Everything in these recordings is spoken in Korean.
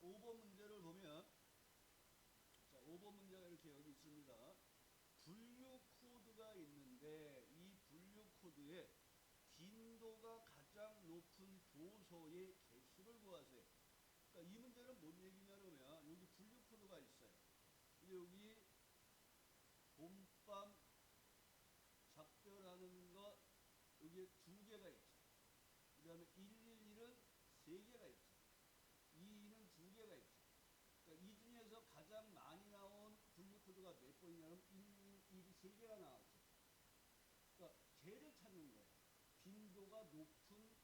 5번 문제를 보면, 자, 5번 문제가 이렇게 여기 있습니다. 분류 코드가 있는데 이 분류 코드에 빈도가 가장 높은 도서의 개수를 구하세요. 그러니까 이 문제는 뭔 얘기냐면 여기 분류 코드가 있어요. 근데 여기 봄밤 작별하는 것 여기에 두 개가 있죠. 그 다음에 111은 세 개가 있죠. 22는 두 개가 있죠. 그러니까 이 중에서 가장 많이 나온 분류 코드가 몇 번이냐면 111이 세 개가 나왔죠. 그러니까 걔를 찾는 거예요. 빈도가 높은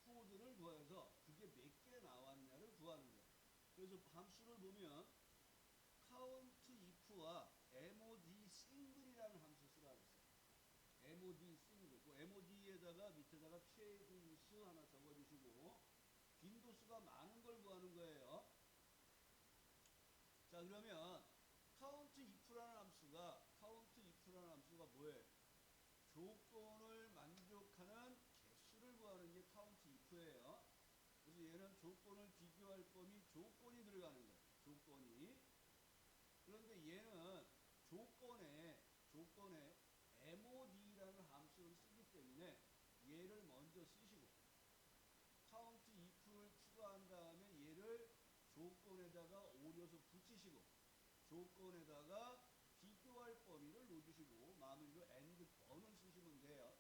코드를 구해서 그게 몇 개 나왔냐를 구하는 거예요. 그래서 함수를 보면 count if와 mod single이라는 함수 쓰라 그랬어요. mod single. 그 mod에다가 밑에다가 최분수 하나 적어주시고 빈도수가 많은 걸 구하는 거예요. 자, 그러면 count if라는 함수가 뭐예요? 조건을 만족하는 개수를 구하는 게 count if예요. 그래서 얘는 조건을 비교할 범위 조건이 들어가는 거예요. 조건이. 그런데 얘는 조건에 mod라는 함수를 쓰기 때문에 얘를 먼저 쓰시고 count if를 추가한 다음에 얘를 조건에다가 오려서 붙이시고 조건에다가 비교할 범위를 넣어주시고 마무리로 and 번을 쓰시면 돼요.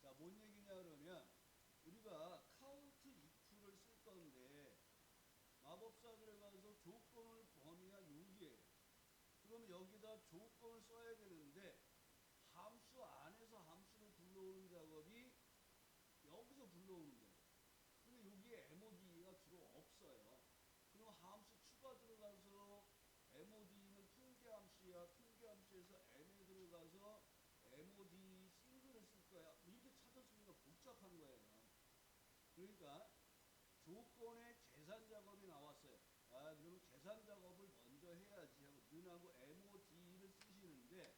자, 뭔 얘기냐 그러면 우리가 count if를 쓸 건데 마법사 들어가서 조건을 범위가 여기에요. 그러면 여기다 조건을 써야 되는데 함수 안에서 함수를 불러오는 작업이 여기서 불러오는 거예요. 근데 여기에 mod가 주로 없어요. 그럼 함수 추가 들어가서 mod는 통계함수야. 통계함수에서 n에 들어가서 mod 싱글을 쓸 거야. 이렇게 찾았으니까 복잡한 거예요. 그러니까 조건의 계산 작업이 나왔어요. 아, 그러면 계산 작업을 먼저 해야지 하고 는하고 mod를 쓰시는데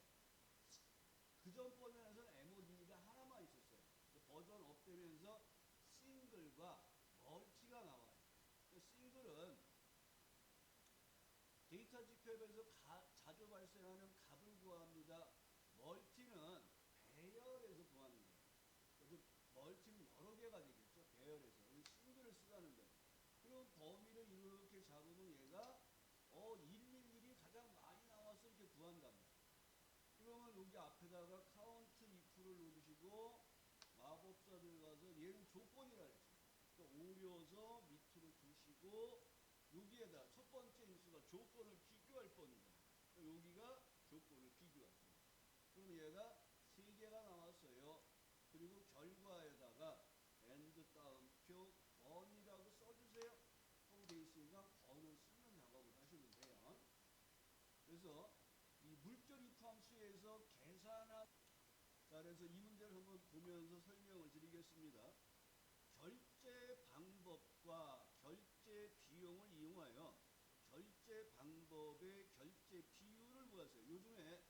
그 전 버전에서는 mod가 하나만 있었어요. 버전 업되면서 싱글과 멀티가 나와요. 싱글은 데이터 집합에서 자주 발생하는 값을 구합니다. 멀티는 배열에서 구하는 거예요. 그래서 멀티는 여러 개가 되겠죠. 배열에서. 싱글을 쓰라는 거예요. 그럼 범위를 이렇게 잡으면 얘가 111이 가장 많이 나와서 이렇게 구한단 말이에요. 그러면 여기 앞에다가 count if를 넣어주시고 마법사 들어가서 얘는 조건이라 그랬죠. 또 오려서 밑으로 두시고 여기에다 첫 번째 인수가 조건을 비교할 범위잖아요. 여기가 조건을 비교할 범위. 그럼 얘가 세 개가 나왔어요. 그리고 결과에다가 and 따옴표 번이라고 써주세요. 하고 돼 있으니까 번을 쓰는 작업을 하시면 돼요. 그래서 이 물결 if 함수에서 계산한 자, 그래서 이 문제를 한번 보면서 설명을 드리겠습니다. 결제 방법과 결제 비용을 이용하여 결제 방법의 결제 비율을 구하세요. 요즘에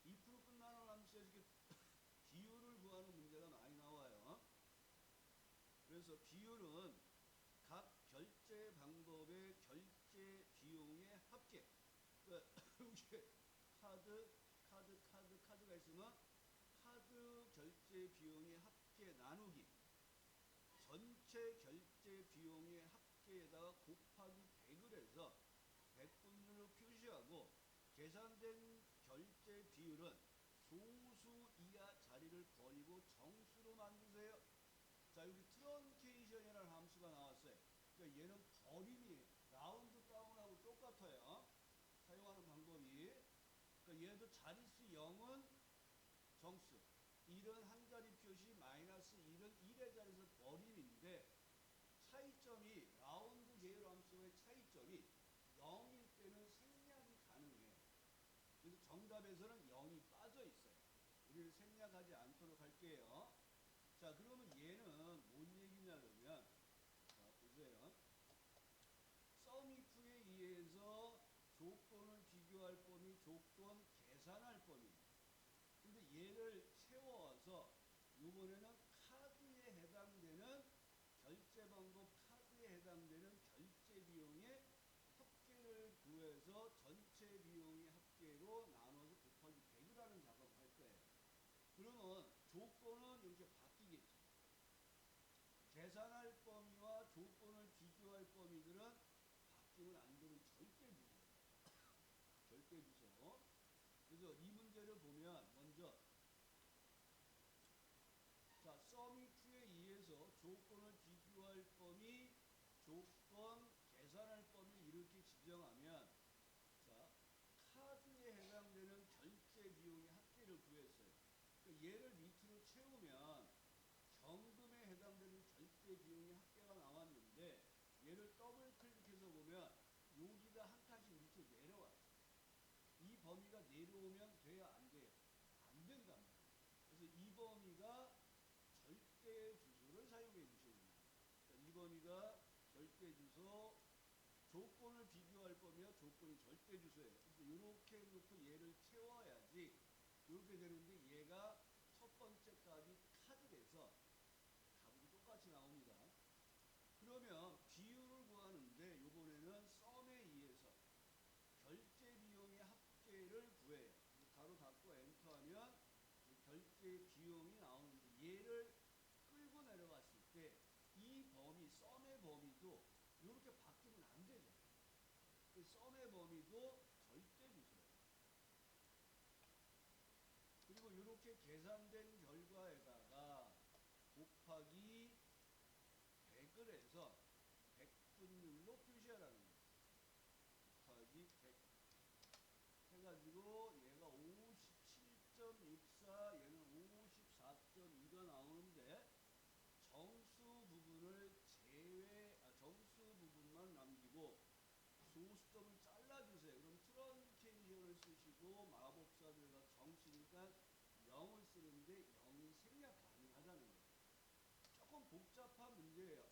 2% 끝나는 함수에서 이렇게 비율을 구하는 문제가 많이 나와요. 그래서 비율은 각 결제 방법의 결제 비용의 합계. 그러니까 여기에 카드가 있으면 카드 결제 비용의 합계 나누기 전체 결제 비용의 합계에다가 곱하기 100을 해서 100분율로 표시하고 계산된 결제 비율은 소수 이하 자리를 버리고 정수로 만드세요. 자, 여기 트런케이션이라는 함수가 나왔어요. 그러니까 얘는 버림이 라운드 다운하고 똑같아요. 사용하는 방법이. 그러니까 얘도 자릿수 0은 정수, 1은 한 자리 표시, 마이너스 1은 1의 자리에서 버림인데 차이점이 라운드 계열 함수의 차이점이 0일 때는 생략이 가능해요. 그래서 정답에서는 0이 빠져 있어요. 우리는 생략하지 않도록 할게요. 자, 그러면 얘는 뭔 얘기냐 그러면 자, 보세요. 썸이프에 의해서 조건을 비교할 범위, 조건 계산할 범위. 근데 얘를 채워서 이번에는 카드에 해당되는 방법 카드에 해당되는 결제 비용의 합계를 구해서 전체 비용의 합계로 나눠서 곱하기 100을 하는 작업을 할 거예요. 그러면 조건은 이렇게 바뀌겠죠. 계산할 범위와 조건을 비교할 범위들은 바뀌면 안 되는 절대 주소예요. 절대 주소. 그래서 이 문제를 보면 먼저 자, 서밋2에 의해서 조건을 비교할 범위, 조건, 계산할 범위를 이렇게 지정하면 자, 카드에 해당되는 결제 비용의 합계를 구했어요. 그러니까 얘를 밑으로 채우면 경금에 해당되는 결제 비용의 합계가 나왔는데 얘를 더블 클릭해서 보면 여기가 한 칸씩 밑으로 내려왔죠. 이 범위가 내려오면 돼야 안 돼요? 안 된단 말이에요. 그래서 이 범위가 절대 주소를 사용해 주셔야 됩니다. 자, 이 범위가 절대 주소, 조건을 비교할 범위와 조건이 절대 주소예요. 그래서 이렇게 놓고 얘를 채워야지 이렇게 되는데 얘가 첫 번째 값이 카드에서 값은 똑같이 나옵니다. 그러면 비율을 구하는데 이번에는 썸에 의해서 결제 비용의 합계를 구해요. 가로 닫고 엔터하면 결제 비용이 나오는데 얘를 끌고 내려갔을 때 이 범위, 썸의 범위도 이렇게 바뀌면 안 되잖아요. 그 썸의 범위도 절대 주소예요. 그리고 이렇게 계산된 결과에다가 곱하기 100을 해서 100분율로 표시하라는 거예요. 곱하기 100 해가지고 얘가 57.64 얘는 54.2가 나오는데 정수 부분을 정수 부분만 남기고 소수점을 잘라주세요. 그럼 트런케이션을 쓰시고 마법사들과 정수니까 0을 쓰는데 0이 생략 가능하다는 거예요. 조금 복잡한 문제예요.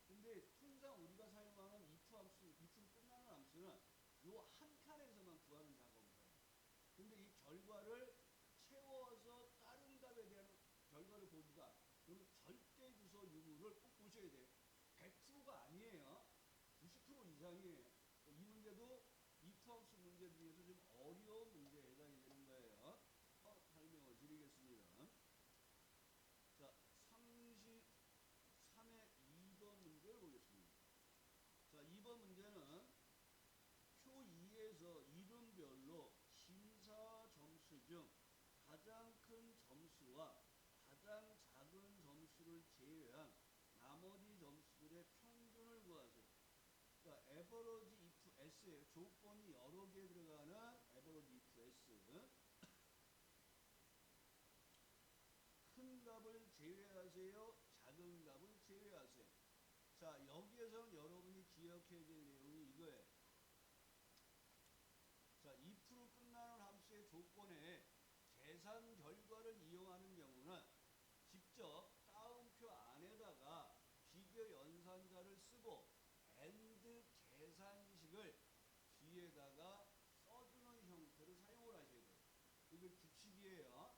근데 통상 우리가 사용하는 if 함수, if로 끝나는 함수는 요 한 칸에서만 구하는 작업을 해요. 근데 이 결과를 채워서 다른 답에 대한 결과를 보기가 그러면 절대 주소 유무를 꼭 보셔야 돼요. 100%가 아니에요. 90% 이상이에요. 이 문제도 if 함수 문제 중에서 좀 어려운 문제에 해당이 되는 거예요. 설명을 드리겠습니다. 자, 33의 2번 문제를 보겠습니다. 자, 2번 문제는 표 2에서 이름별로 심사 점수 중 가장 큰 점수와 가장 작은 점수를 제외한 나머지 점수들의 평균을 구하세요. 그러니까 average if s예요. 조건이 여러 개 들어가는 average if s. 큰 값을 제외하세요. 작은 값을 제외하세요. 자, 여기에서는 여러분이 기억해야 될 내용이 이거예요. 자, if로 끝나는 함수의 조건에 계산 결과를 이용하는 경우는 직접 따옴표 안에다가 비교 연산자를 쓰고 AND 계산식을 뒤에다가 써주는 형태를 사용을 하셔야 돼요. 이게 규칙이에요.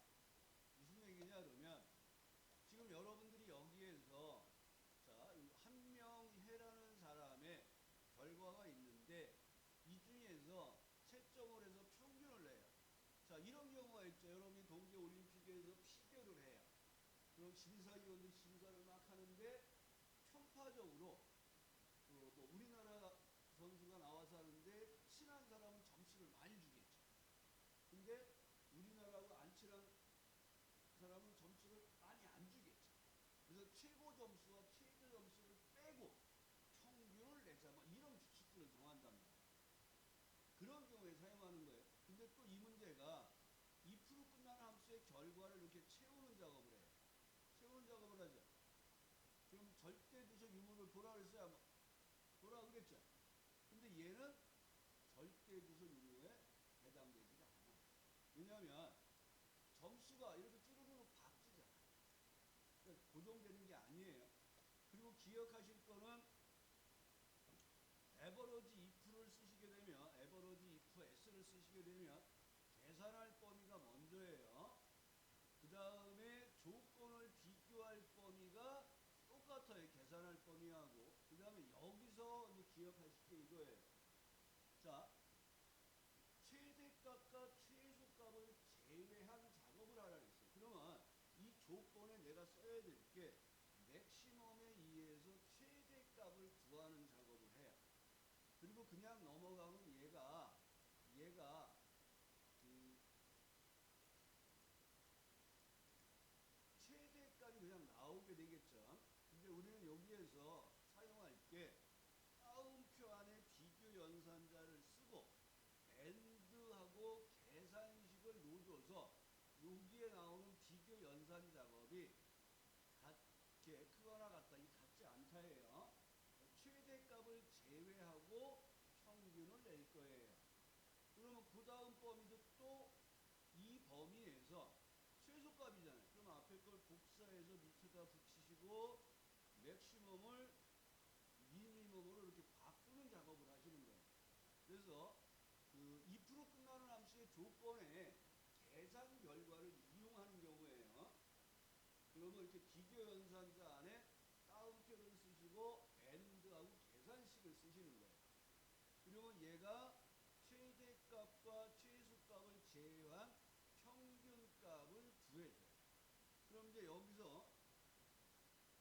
무슨 얘기냐 그러면 지금 여러분들이 여기에서 자, 한 명해라는 사람의 결과가 있는데 이 중에서 채점을 해서 평균을 내요. 자, 이런 경우가 있죠. 여러분이 동계올림픽에서 피겨를 해요. 그럼 심사위원들이 심사를 막 하는데 편파적으로 뭐 우리나라 선수가 나와서 하는데 친한 사람은 점수를 많이 주겠죠. 근데 우리나라하고 안 친한 사람은 점수를 많이 안 주겠죠. 그래서 최고 점수와 최저 점수를 빼고 평균을 내자. 뭐 이런 규칙들을 정한단 말이에요. 그런 경우에 사용하는 거예요. 근데 또 이 문제가 if로 끝나는 함수의 결과를 이렇게 채우는 작업을 해요. 채우는 작업을 하죠. 그럼 절대 주소 유무를 보라 그랬어요? 보라 그랬죠? 근데 얘는 절대 주소 유무에 해당되지가 않아요. 왜냐하면 점수가 이렇게 쭈루루루 바뀌잖아요. 그러니까 고정되는 게 아니에요. 그리고 기억하실 거는 에버러지 if를 쓰시게 되면 에버러지 if s를 쓰시게 되면 계산할 범위가 먼저예요. 그 다음에 조건을 비교할 범위가 똑같아요. 계산할 범위하고 기억하실 게 이거예요. 자, 최대값과 최소값을 제외한 작업을 하라 그랬어요. 그러면 이 조건에 내가 써야 될 게 맥시멈에 의해서 최대값을 구하는 작업을 해야. 그리고 그냥 넘어가면 얘가 그 최대값이 그냥 나오게 되겠죠. 근데 우리는 여기에서 사용할 게 따옴표 안에 비교 연산자를 쓰고 AND하고 계산식을 넣어줘서 여기에 나오는 비교 연산 작업이 같게 크거나 같다. 이 같지 않다예요. 최대값을 제외하고 평균을 낼 거예요. 그러면 그 다음 범위도 또 이 범위에서 최소값이잖아요. 그럼 앞에 걸 복사해서 밑에다 붙이시고 맥시멈을 미니멈으로 이렇게 바꾸는 작업을 하시는 거예요. 그래서 그 2% 끝나는 함수의 조건에 계산 결과를 이용하는 경우에요. 그러면 이렇게 비교 연산자 안에 따옴표를 쓰시고 AND하고 계산식을 쓰시는 거예요. 그러면 얘가 최대값과 최소값을 제외한 평균값을 구해줘요. 그럼 이제 여기서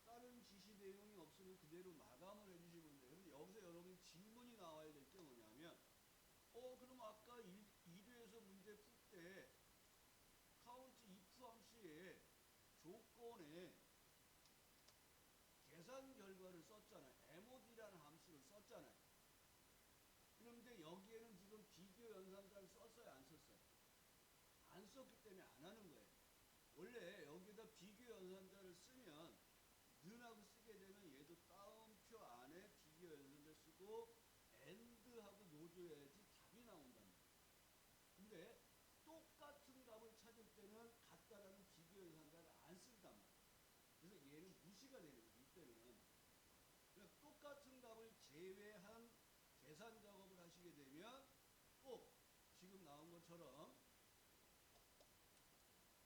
다른 지시 내용이 없으면 그대로 마감을 해주시면 돼요. 그런데 여기서 여러분 질문이 나와야 될 게 뭐냐면 그럼 아까 1회에서 문제 풀 때 카운트 if 함수의 조건에 계산 결과를 썼잖아요. mod라는 함수를 썼잖아요. 그런데 여기에는 지금 비교 연산자를 썼어요, 안 썼어요? 안 썼기 때문에 안 하는 거예요. 원래 여기다 비교 연산자를 쓰면 는하고 쓰게 되면 얘도 따옴표 안에 비교 연산자 쓰고 AND하고 넣어줘야지 답이 나온단 말이에요. 근데 똑같은 값을 찾을 때는 같다라는 비교 연산자를 안 쓴단 말이에요. 그래서 얘는 무시가 되는 거예요. 이때는. 그러니까 똑같은 값을 제외한 계산 작업을 하시게 되면 꼭 지금 나온 것처럼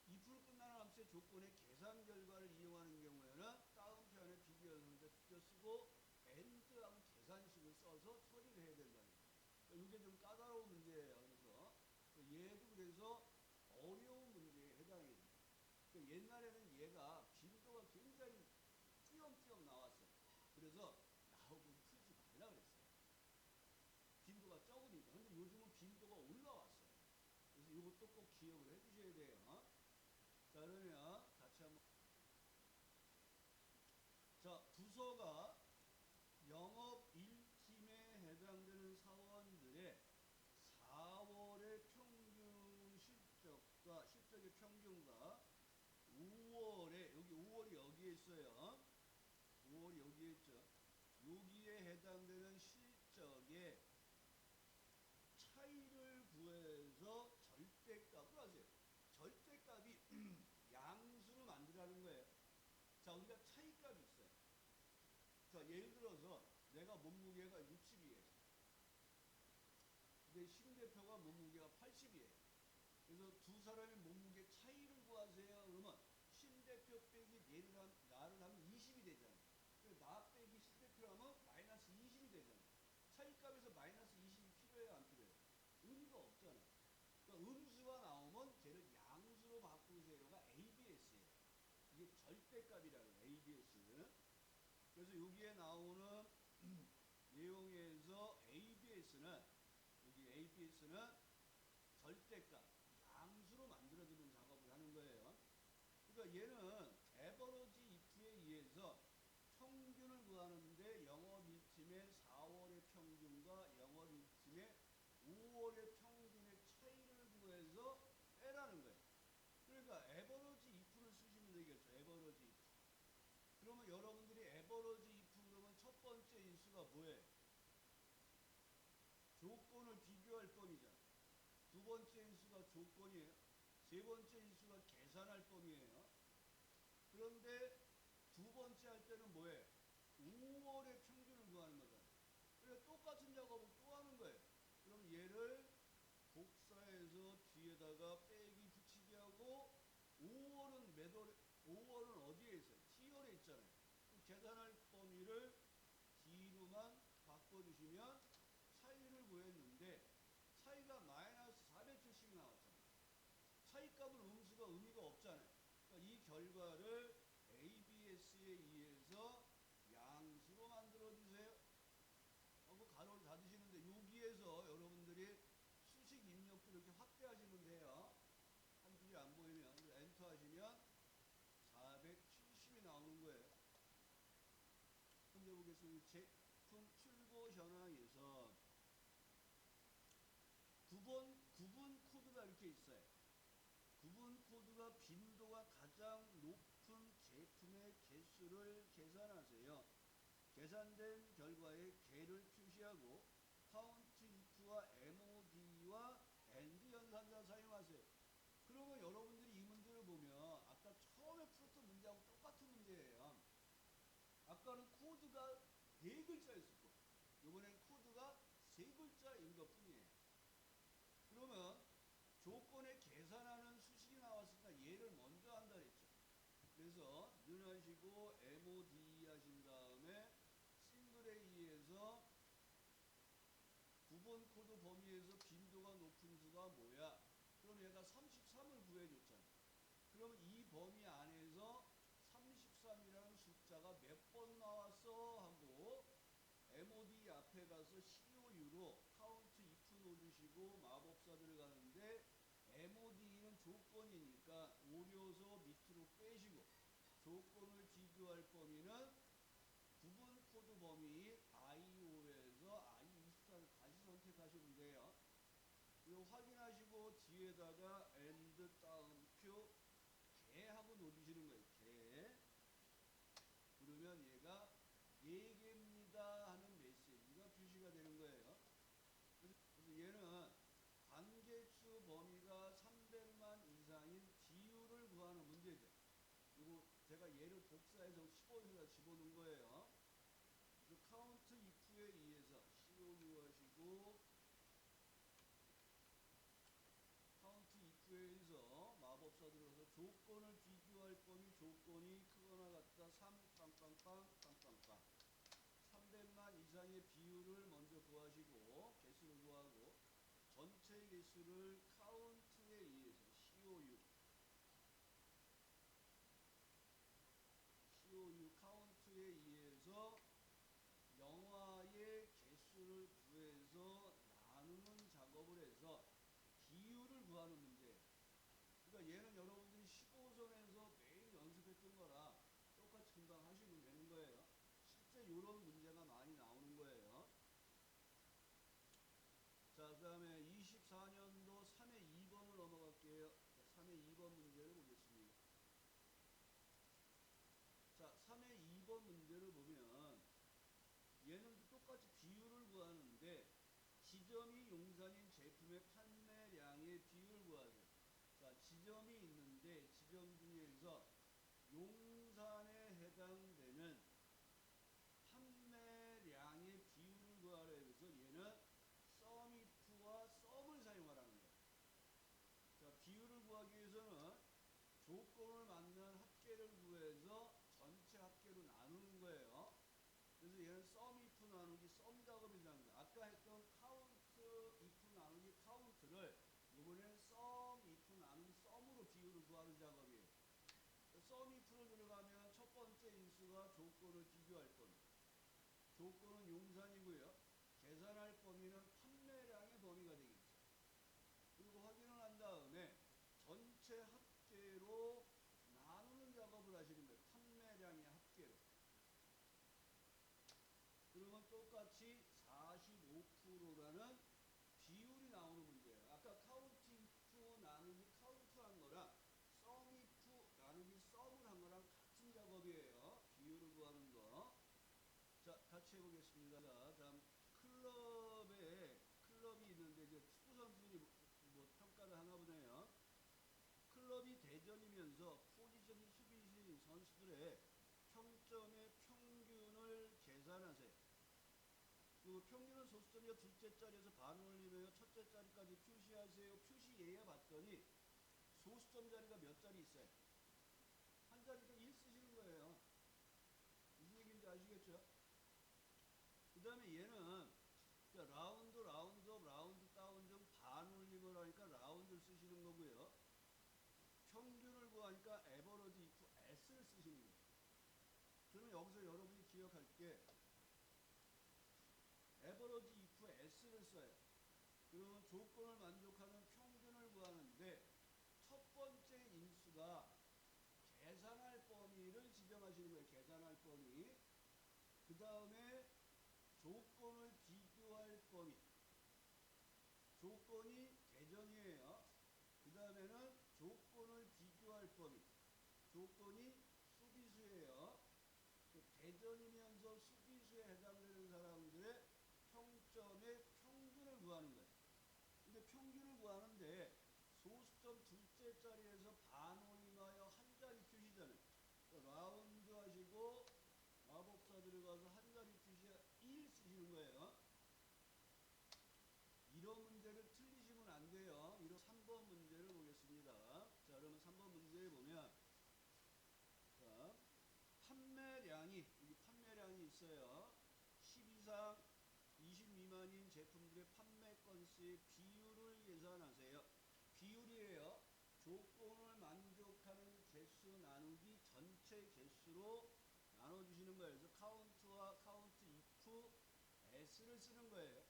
2% 끝나는 함수의 조건에 계산 결과를 이용하는 경우에는 따옴표 안에 비교 연산자 비교 쓰고 AND하고 계산식을 써서 처리를 해야 된다는 거예요. 그러니까 이게 좀 까다로운 문제예요. 그래서 얘도 그래서 어려운 문제에 해당이 됩니다. 그러니까 옛날에는 얘가 빈도가 굉장히 띄엄띄엄 나왔어요. 그래서 나오면 풀지 말라 그랬어요. 빈도가 적으니까. 근데 요즘은 빈도가 올라왔어요. 그래서 이것도 꼭 기억을 해주셔야 돼요. 자, 그러면 같이 한번. 자, 부서가 영업 1팀에 해당되는 사원들의 4월의 평균 실적과 실적의 평균과 5월에 여기 5월이 여기에 있어요. 5월이 여기에 있죠. 여기에 해당되는 실적의 차이를 구해서 절대값을 하세요. 절대값이 양수로 만들라는 거예요. 자, 우리가 차이값이 있어요. 자, 예를 들어서 내가 몸무게가 60이에요. 근데 신 대표가 몸무게가 80이에요. 그래서 두 사람의 몸무게 차이를 구하세요. 그러면 신 대표 빼기 나를 하면 20이 되잖아요. 나 빼기 신 대표라면 마이너스 20이 되잖아요. 차이값에서 마이너스 20이 필요해요, 안 필요해요? 의미가 없잖아요. 그러니까 음수가 나오면 걔를 양수로 바꾸세요가 ABS예요. 이게 절대값이라고 해요, ABS. 그래서 여기에 나오는 내용에서 ABS는 절대값, 양수로 만들어주는 작업을 하는 거예요. 그러니까 얘는 에버러지 if에 의해서 평균을 구하는데 영업 1팀의 4월의 평균과 영업 1팀의 5월의 평균의 차이를 구해서 빼라는 거예요. 그러니까 에버러지 if를 쓰시면 되겠죠. 에버러지 if. 그러면 여러분들이 에버러지 if 그러면 첫 번째 인수가 뭐예요? 조건을 비교할 범위잖아요. 두 번째 인수가 조건이에요. 세 번째 인수가 계산할 범위예요. 그런데 두 번째 할 때는 뭐예요? 5월의 평균을 구하는 거잖아요. 그러니까 똑같은 작업을 또 하는 거예요. 그럼 얘를 복사해서 뒤에다가 빼기 붙이기 하고 5월은 5월은 어디에 있어요? T월에 있잖아요. 그럼 계산할 범위를 D로만 바꿔주시면 차이가 마이너스 470이 나왔잖아요. 차이값은 음수가 의미가 없잖아요. 그러니까 이 결과를 ABS에 의해서 양수로 만들어 주세요. 하고 가로를 닫으시는데 여기에서 여러분들이 수식 입력도 이렇게 확대하시면 돼요. 한 줄이 안 보이면 엔터 하시면 470이 나오는 거예요. 현재 보겠습니다. 제품 출고 현황에서 9번 코드가 이렇게 있어요. 9번 코드가 빈도가 가장 높은 제품의 개수를 계산하세요. 계산된 결과에 개를 표시하고 count if와 MOD와 AND 연산자 사용하세요. 그러면 여러분들이 이 문제를 보면 아까 처음에 풀었던 문제하고 똑같은 문제예요. 아까는 코드가 4글자였을 거. 이번엔 코드가 3글자인 것 뿐이에요. 그러면 조건에 계산하는 수식이 나왔으니까 얘를 먼저 한다 그랬죠. 그래서 눈하시고 MOD 하신 다음에 싱글에 의해서 9번 코드 범위에서 빈도가 높은 수가 뭐야? 그럼 얘가 33을 구해줬잖아. 그러면 이 범위 안에서 33이라는 숫자가 몇 번 나왔어? 하고 MOD 앞에 가서 COU로 카운트 if 놓으시고 마법사 들어가는데 MOD는 조건이니까 오려서 밑으로 빼시고 조건을 비교할 범위는 9번 코드 범위 IO에서 I24를 다시 선택하시면 돼요. 그리고 확인하시고 뒤에다가 AND 따옴표 개하고 놓으시는 거예요. 개. 그러면 얘가 4개입니다 하는 메시지가 표시가 되는 거예요. 그래서 얘는 관계수 범위가 300만 이상인 비율을 구하는 문제죠. 이거 제가 얘를 복사해서 15에다 집어넣은 거예요. 그래서 count if에 의해서 COU 하시고 count if에 의해서 마법사 들어서 조건을 비교할 범위 조건이 크거나 같다 3 빵빵빵 빵빵빵 300만 이상의 비율을 먼저 구하시고 개수를 구하고 전체 개수를 count에 의해서 COU count에 의해서 영화의 개수를 구해서 나누는 작업을 해서 비율을 구하는 문제예요. 그러니까 얘는 여러분들이 15선에서 매일 연습했던 거라 똑같이 금방 하시면 되는 거예요. 실제 이런 문제가 많이 나오는 거예요. 자, 그 다음에 24년도 3회 2번을 넘어갈게요. 자, 3회 2번 문제를 보겠습니다. 자, 3회 2번 문제를 보면 얘는 똑같이 비율을 구하는데 지점이 용산인 제품의 판매량의 비율을 구하세요. 자, 지점이 있는데 지점 중에서 용산에 해당되는 판매량의 비율을 구하라 해서 얘는 SUMIF와 SUM을 사용하라는 거예요. 자, 비율을 구하기 위해서는 조건을 맞는 합계를 구해서 전체 합계로 나누는 거예요. 그래서 얘는 SUMIF 나누기 SUM 작업이 들어가는 거예요. 아까 했던 COUNT IF 나누기 COUNT를 이번에는 SUMIF 나누기 SUM으로 비율을 구하는 작업이에요. SUMIF로 들어가면 첫 번째 인수가 조건을 비교할 범위. 조건은 용산이고요. 계산할 범위는 판매량의 범위가 되겠죠. 그리고 확인을 한 다음에 전체 합계로 나누는 작업을 하시는 거예요. 판매량의 합계로. 그러면 똑같이 45%라는 비율이 나오는 문제예요. 아까 카운트 if 나누기 카운트 한 거랑 sum if 나누기 sum을 한 거랑 같은 작업이에요. 비율을 구하는 거. 자, 같이 해보겠습니다. 자, 다음 클럽이 있는데 이제 축구 선수들이 뭐 평가를 하나 보네요. 클럽이 대전이면서 포지션이 수비수인 선수들의 평점의 평균을 계산하세요. 그리고 평균은 소수점이가 둘째 자리에서 반을 올리며 첫째 자리까지 표시하세요. 표시예요 봤더니 소수점 자리가 몇 자리 있어요? 한 자리니까 1 쓰시는 거예요. 무슨 얘기인지 아시겠죠? 그 다음에 얘는 라운드, 라운드 업, 라운드 다운 중 평균을 구하니까 average if s를 쓰시는 거예요. 그러면 여기서 여러분이 기억할 게 average if s를 써요. 그러면 조건을 만족하는 평균을 구하는데 첫 번째 인수가 계산할 범위를 지정하시는 거예요. 계산할 범위. 그 다음에 조건을 비교할 범위. 조건이 대전이에요. 그 다음에는 조건을 비교할 범위. 조건이 수비수예요. 그 대전이면서 수비수에 해당되는 사람들의 평점의 평균을 구하는 거예요. 근데 평균을 구하는데 소수점 둘째 자리에서 반올림하여 한 자리 표시잖아요. 그러니까 라운드 하시고 마법사 들어가서 한 자리 표시 1 쓰시는 거예요. 이런 문제를 틀리시면 안 돼요. 이런 3번 문제를 보겠습니다. 자, 그러면 3번 문제에 보면 자, 판매량이 여기 판매량이 있어요. 10 이상 20 미만인 제품들의 판매 건수의 비율을 계산하세요. 비율이에요. 조건을 만족하는 개수 나누기 전체 개수로 나눠주시는 거예요. 그래서 카운트와 카운트 if s를 쓰는 거예요.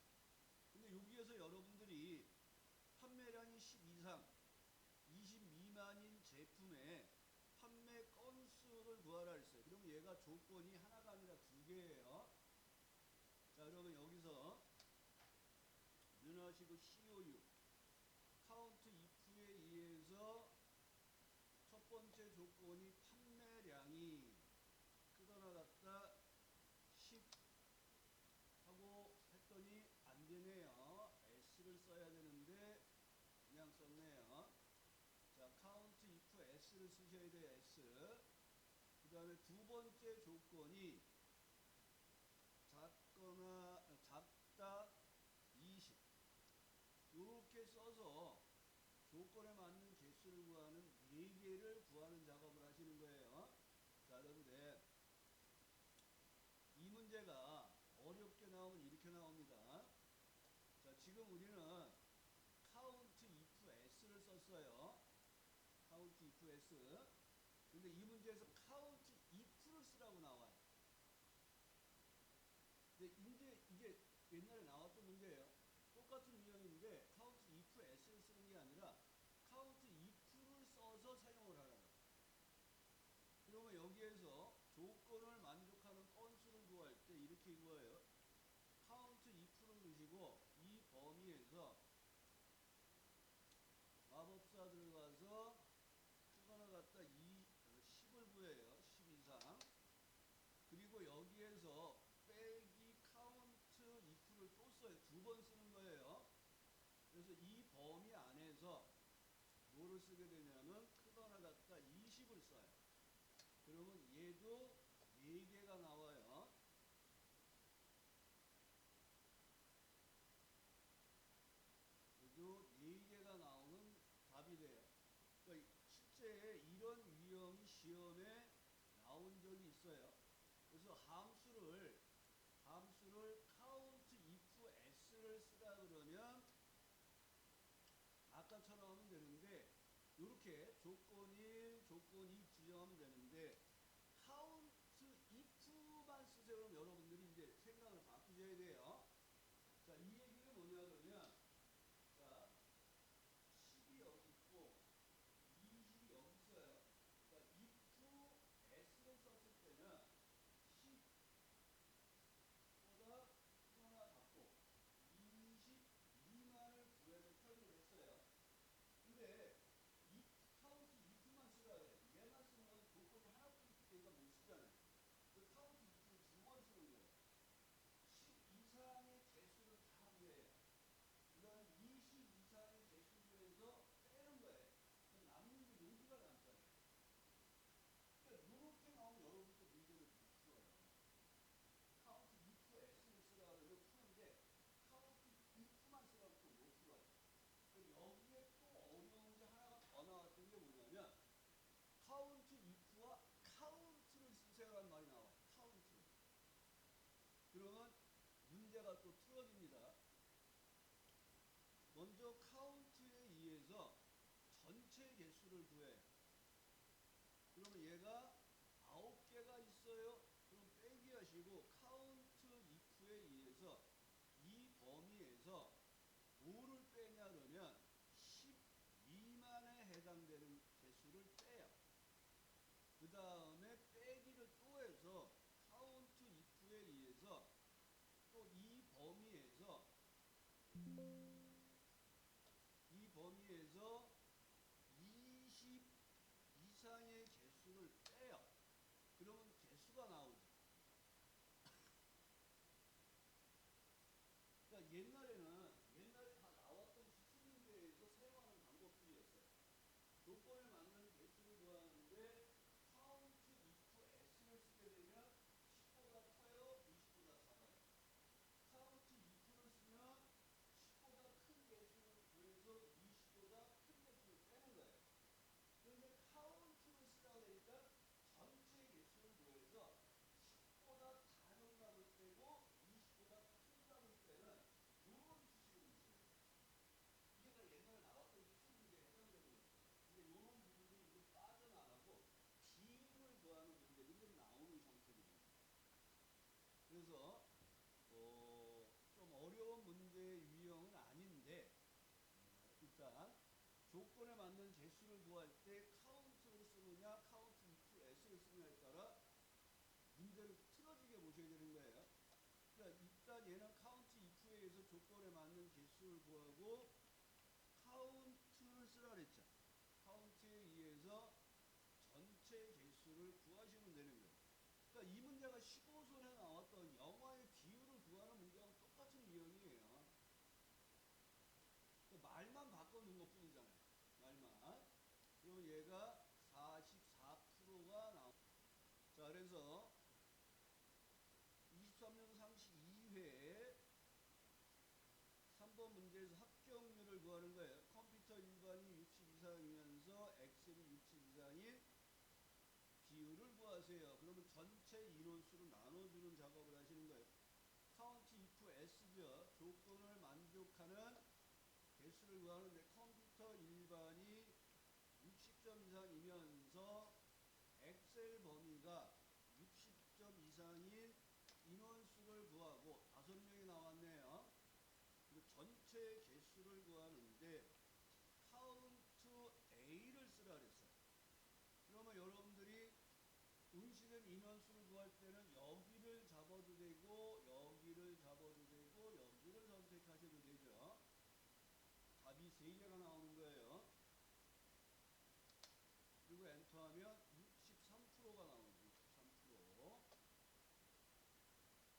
근데 여기에서 여러분들이 판매량이 10 이상 20 미만인 제품의 판매 건수를 구하라 했어요. 그럼 얘가 조건이 하나가 아니라 두 개예요. 자, 그러면 여기서 눈하시고 COU 카운트 if에 의해서 첫 번째 조건이 판매량이 크거나 같다 10 하고 했더니 안 되네요. s를 써야 되는데 그냥 썼네요. 자, 카운트 if s를 쓰셔야 돼요. s. 그 다음에 두 번째 조건이 작다 20 이렇게 써서 조건에 맞는 개수를 구하는 4개를 구하는 작업을 하시는 거예요. 자, 그런데 이 문제가 어렵게 나오면 이렇게 나옵니다. 자, 지금 우리는 count if s를 썼어요. count if s. 근데 이 문제에서 count if를 쓰라고 나와요. 근데 이제 이게 옛날에 나왔던 문제예요. 똑같은 유형인데 count if s를 쓰는 게 아니라 count if를 써서 사용을 하라고. 그러면 여기에서 조건을 만족하는 건수를 구할 때 이렇게 구해요. count if를 넣으시고 이 범위에서 마법사 들어가서 크거나 같다 10을 구해요. 10 이상. 그리고 여기에서 빼기 count if를 또 써요. 두 번 쓰는 거예요. 그래서 이 범위 안에서 뭐를 쓰게 되냐면 크거나 같다 20을 써요. 그러면 얘도 4개가 나와요. 얘도 4개가 나오는 답이 돼요. 그러니까 실제 이런 유형이 시험에 나온 적이 있어요. 그래서 함수를 count if s를 쓰라 그러면 아까처럼 하면 되는데 이렇게 조건 1, 조건 2 지정하면 되는데 count if만 쓰세요. 그럼 여러분들이 이제 생각을 바꾸셔야 돼요. 자, 이 얘기는 뭐냐 그러면 자, 10이 여기 있고 20이 여기 있어요. 그러니까 if s를 썼을 때는 10보다 크거나 같고 20 미만을 구해서 표현을 했어요. 근데 if count if만 쓰라 그래. 얘만 쓰면 조건이 하나뿐이 있기 때문에 못 쓰잖아요. 그 count if를 두 번 쓰는 거예요. 10 이상의 개수를 다 구해요. 그 다음에 20 이상의 개수 구해서 빼는 거예요. 그럼 남는 게 여기가 남잖아요. 그러니까 이렇게 나오면 여러분도 문제를 못 풀어요. count if s를 쓰라 그러면 푸는데 count if만 쓰라고 또 못 풀어요. 여기에 또 어려운 게 하나가 더 나왔던 게 뭐냐면 count if와 count를 쓰세요라는 말이 나와요. count를. 그러면 문제가 또 틀어집니다. 먼저 count에 의해서 전체 개수를 구해요. 얘가 9개가 있어요. 그럼 빼기 하시고 카운트 if에 의해서 이 범위에서 뭐를 빼냐 그러면 10 미만에 해당되는 개수를 빼요. 그 다음에 빼기를 또 해서 카운트 if에 의해서 또 이 범위에서 20 이상의 개수를 빼요. 그러면 개수가 나오죠. 그러니까 옛날에 다 나왔던 시수 문제에서 사용하는 방법들이었어요. 조건에 맞는 개수를 구하는데 카운트 if s를 쓰게 되면 10보다 커요, 20보다 작아요. 카운트 if를 쓰면 10보다 큰 개수를 구해서 20보다 큰 개수를 빼는 거예요. 그런데 카운트를 쓰다 보니까 전체 개수를 구해서 10보다 작은 값을 빼고 20보다 큰 값을 빼는 이런 수식을 쓰셔야 돼요. 이게 다 옛날에 나왔던 시수 문제에 해당되는 것들이에요. 근데 이런 부분들이 이제 빠져나가고 비율을 구하는 문제들이 좀 나오는 형태로 됩니다. 그래서 좀 어려운 문제의 유형은 아닌데 일단 조건에 맞는 개수를 구할 때 카운트를 쓰느냐 카운트 if s를 쓰느냐에 따라 문제를 틀어지게 보셔야 되는 거예요. 그러니까 일단 얘는 카운트 if에 의해서 조건에 맞는 개수를 구하고 카운트를 쓰라 그랬죠. 카운트에 의해서 전체 개수를 구하시면 되는 거예요. 그러니까 이 문제가 15선에 나왔던 영화의 비율을 구하는 문제하고 똑같은 유형이에요. 그러니까 말만 바꿔놓은 것 뿐이잖아요. 말만. 그러면 얘가 44%가 나옵니다. 자, 그래서 23년 상시 2회 3번 문제에서 합격률을 구하는 거예요. 컴퓨터 일반이 60 이상이면서 엑셀이 60 이상인 비율을 구하세요. 그러면 전체 인원수를 나눠주는 작업을 하시는 거예요. 카운트 if s죠. 조건을 만족하는 개수를 구하는데 컴퓨터 일반이 60점 이상이면서 엑셀 범위가 60점 이상인 인원수를 구하고 5명이 나왔네요. 그리고 전체 개수를 구하는데 카운트 A를 쓰라 그랬어요. 그러면 여러분들이 응시된 인원수를 구할 때는 여기를 잡아도 되고 여기를 잡아도 되고 여기를 선택하셔도 되죠. 답이 3개가